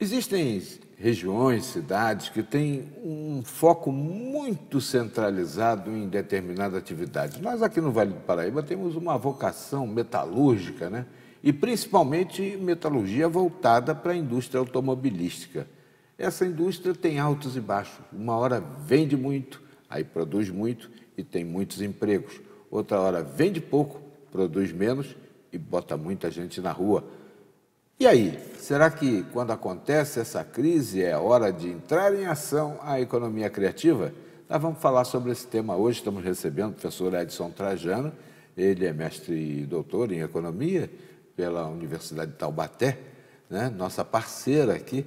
Existem regiões, cidades que têm um foco muito centralizado em determinada atividade. Nós aqui no Vale do Paraíba temos uma vocação metalúrgica, né? E principalmente metalurgia voltada para a indústria automobilística. Essa indústria tem altos e baixos. Uma hora vende muito, aí produz muito e tem muitos empregos. Outra hora vende pouco, produz menos e bota muita gente na rua. E aí, será que quando acontece essa crise é hora de entrar em ação a economia criativa? Nós vamos falar sobre esse tema hoje. Estamos recebendo o professor Edson Trajano. Ele é mestre e doutor em economia pela Universidade de Taubaté, né? Nossa parceira aqui.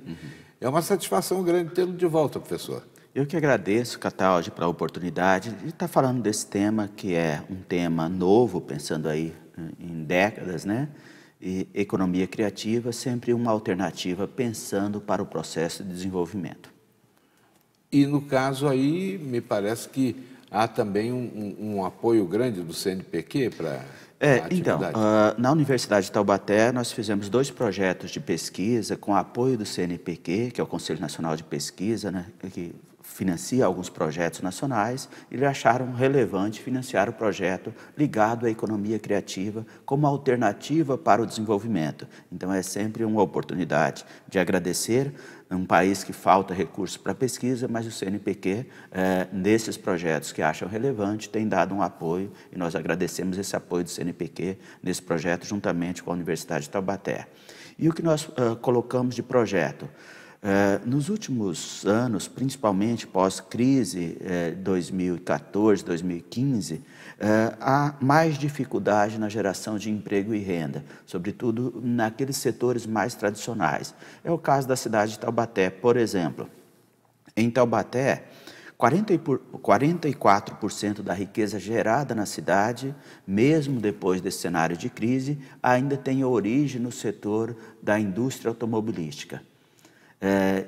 É uma satisfação grande tê-lo de volta, professor. Eu que agradeço, Cataldi, pela oportunidade de estar falando desse tema, que é um tema novo, pensando aí em décadas, né? E economia criativa, sempre uma alternativa pensando para o processo de desenvolvimento. E no caso aí, me parece que há também um apoio grande do CNPq para a atividade. Na Universidade de Taubaté, nós fizemos 2 projetos de pesquisa com apoio do CNPq, que é o Conselho Nacional de Pesquisa, né, que financia alguns projetos nacionais, e eles acharam relevante financiar o projeto ligado à economia criativa como alternativa para o desenvolvimento. Então, é sempre uma oportunidade de agradecer um país que falta recursos para pesquisa, mas o CNPq, nesses projetos que acham relevante, tem dado um apoio, e nós agradecemos esse apoio do CNPq nesse projeto, juntamente com a Universidade de Taubaté. E o que nós colocamos de projeto? Nos últimos anos, principalmente pós-crise 2014, 2015, há mais dificuldade na geração de emprego e renda, sobretudo naqueles setores mais tradicionais. É o caso da cidade de Taubaté, por exemplo. Em Taubaté, 44% da riqueza gerada na cidade, mesmo depois desse cenário de crise, ainda tem origem no setor da indústria automobilística.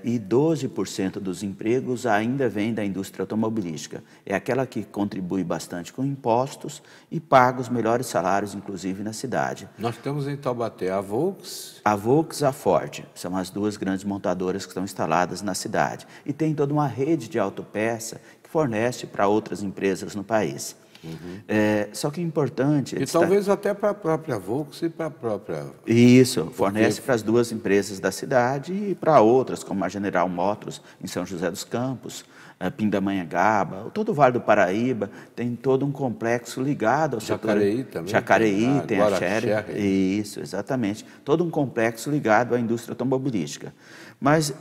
E 12% dos empregos ainda vêm da indústria automobilística. É aquela que contribui bastante com impostos e paga os melhores salários, inclusive, na cidade. Nós temos em Taubaté a Volks. A Volks e a Ford são as 2 grandes montadoras que estão instaladas na cidade. E tem toda uma rede de autopeça que fornece para outras empresas no país. Só que é importante... E talvez até para a própria Volks e para a própria... Isso, fornece para as 2 empresas da cidade e para outras, como a General Motors, em São José dos Campos, Pindamonhangaba, todo o Vale do Paraíba, tem todo um complexo ligado ao Jacareí setor... também. Jacareí, tem a Sherry. Isso, exatamente. Todo um complexo ligado à indústria automobilística. Mas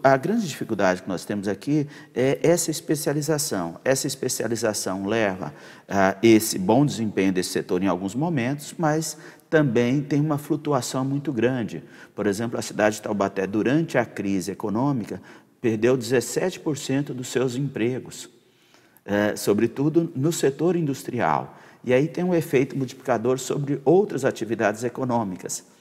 a grande dificuldade que nós temos aqui é essa especialização. Essa especialização leva a esse bom desempenho desse setor em alguns momentos, mas também tem uma flutuação muito grande. Por exemplo, a cidade de Taubaté, durante a crise econômica, perdeu 17% dos seus empregos, sobretudo no setor industrial. E aí tem um efeito multiplicador sobre outras atividades econômicas.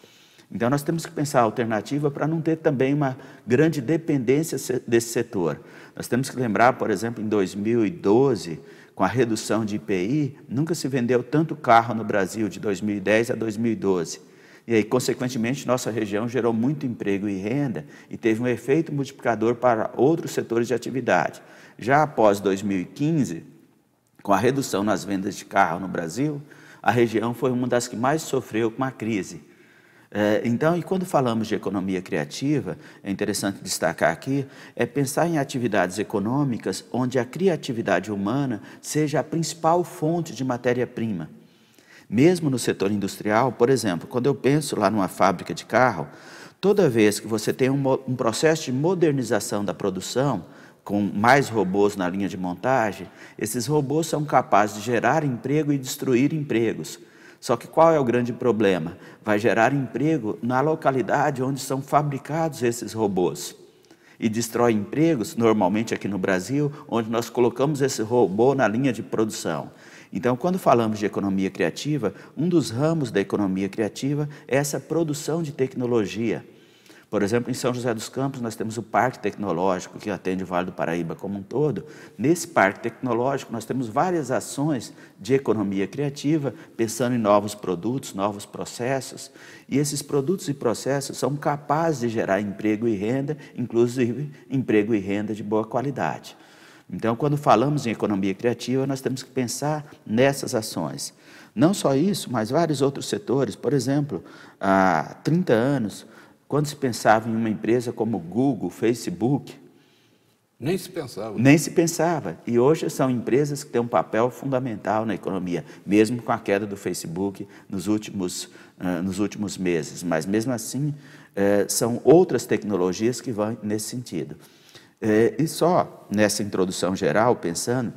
Então, nós temos que pensar a alternativa para não ter também uma grande dependência desse setor. Nós temos que lembrar, por exemplo, em 2012, com a redução de IPI, nunca se vendeu tanto carro no Brasil, de 2010 a 2012. E aí, consequentemente, nossa região gerou muito emprego e renda e teve um efeito multiplicador para outros setores de atividade. Já após 2015, com a redução nas vendas de carro no Brasil, a região foi uma das que mais sofreu com a crise. Então, e quando falamos de economia criativa, é interessante destacar aqui, é pensar em atividades econômicas onde a criatividade humana seja a principal fonte de matéria-prima. Mesmo no setor industrial, por exemplo, quando eu penso lá numa fábrica de carro, toda vez que você tem um processo de modernização da produção, com mais robôs na linha de montagem, esses robôs são capazes de gerar emprego e destruir empregos. Só que qual é o grande problema? Vai gerar emprego na localidade onde são fabricados esses robôs. E destrói empregos, normalmente aqui no Brasil, onde nós colocamos esse robô na linha de produção. Então, quando falamos de economia criativa, um dos ramos da economia criativa é essa produção de tecnologia. Por exemplo, em São José dos Campos, nós temos o Parque Tecnológico, que atende o Vale do Paraíba como um todo. Nesse Parque Tecnológico, nós temos várias ações de economia criativa, pensando em novos produtos, novos processos. E esses produtos e processos são capazes de gerar emprego e renda, inclusive emprego e renda de boa qualidade. Então, quando falamos em economia criativa, nós temos que pensar nessas ações. Não só isso, mas vários outros setores. Por exemplo, há 30 anos, quando se pensava em uma empresa como Google, Facebook, nem se pensava. Nem se pensava. E hoje são empresas que têm um papel fundamental na economia, mesmo com a queda do Facebook nos últimos meses. Mas, mesmo assim, são outras tecnologias que vão nesse sentido. E só nessa introdução geral, pensando,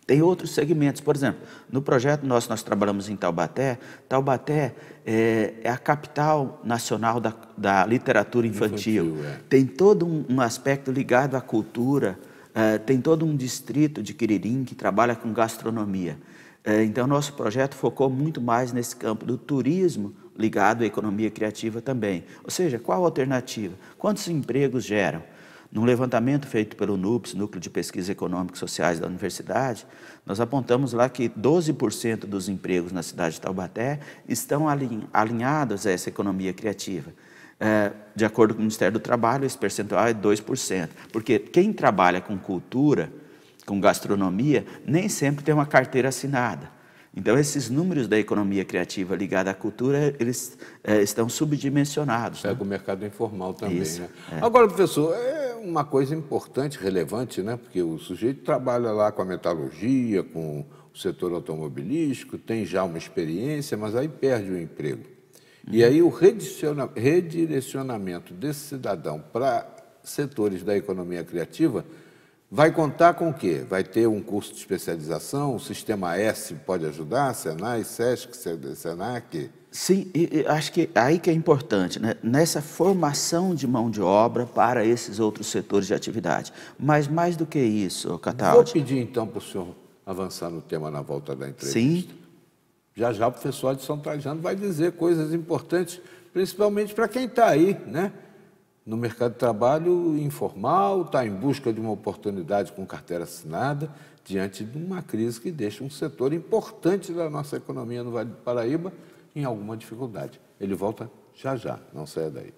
tem outros segmentos. Por exemplo, no projeto nosso, nós trabalhamos em Taubaté. Taubaté é a capital nacional da literatura infantil. Tem todo um aspecto ligado à cultura, tem todo um distrito de Quiririm que trabalha com gastronomia. Então, nosso projeto focou muito mais nesse campo do turismo ligado à economia criativa também. Ou seja, qual a alternativa? Quantos empregos geram? Num levantamento feito pelo NUPS, Núcleo de Pesquisas Econômicas e Sociais da Universidade, nós apontamos lá que 12% dos empregos na cidade de Taubaté estão alinhados a essa economia criativa. De acordo com o Ministério do Trabalho, esse percentual é 2%, porque quem trabalha com cultura, com gastronomia, nem sempre tem uma carteira assinada. Então, esses números da economia criativa ligada à cultura, eles estão subdimensionados. Pega o mercado informal também, Isso, né? Agora, professor, é uma coisa importante, relevante, né? Porque o sujeito trabalha lá com a metalurgia, com o setor automobilístico, tem já uma experiência, mas aí perde o emprego. E aí o redirecionamento desse cidadão para setores da economia criativa vai contar com o quê? Vai ter um curso de especialização, o Sistema S pode ajudar, Senai, SESC, Senac? Sim, e acho que aí que é importante, né? Nessa formação de mão de obra para esses outros setores de atividade. Mas mais do que isso, Cataldi... Vou pedir então para o senhor avançar no tema na volta da entrevista. Sim. Já já o professor de São Trajano vai dizer coisas importantes, principalmente para quem está aí, né? No mercado de trabalho informal, está em busca de uma oportunidade com carteira assinada, diante de uma crise que deixa um setor importante da nossa economia no Vale do Paraíba em alguma dificuldade. Ele volta já já, não saia daí.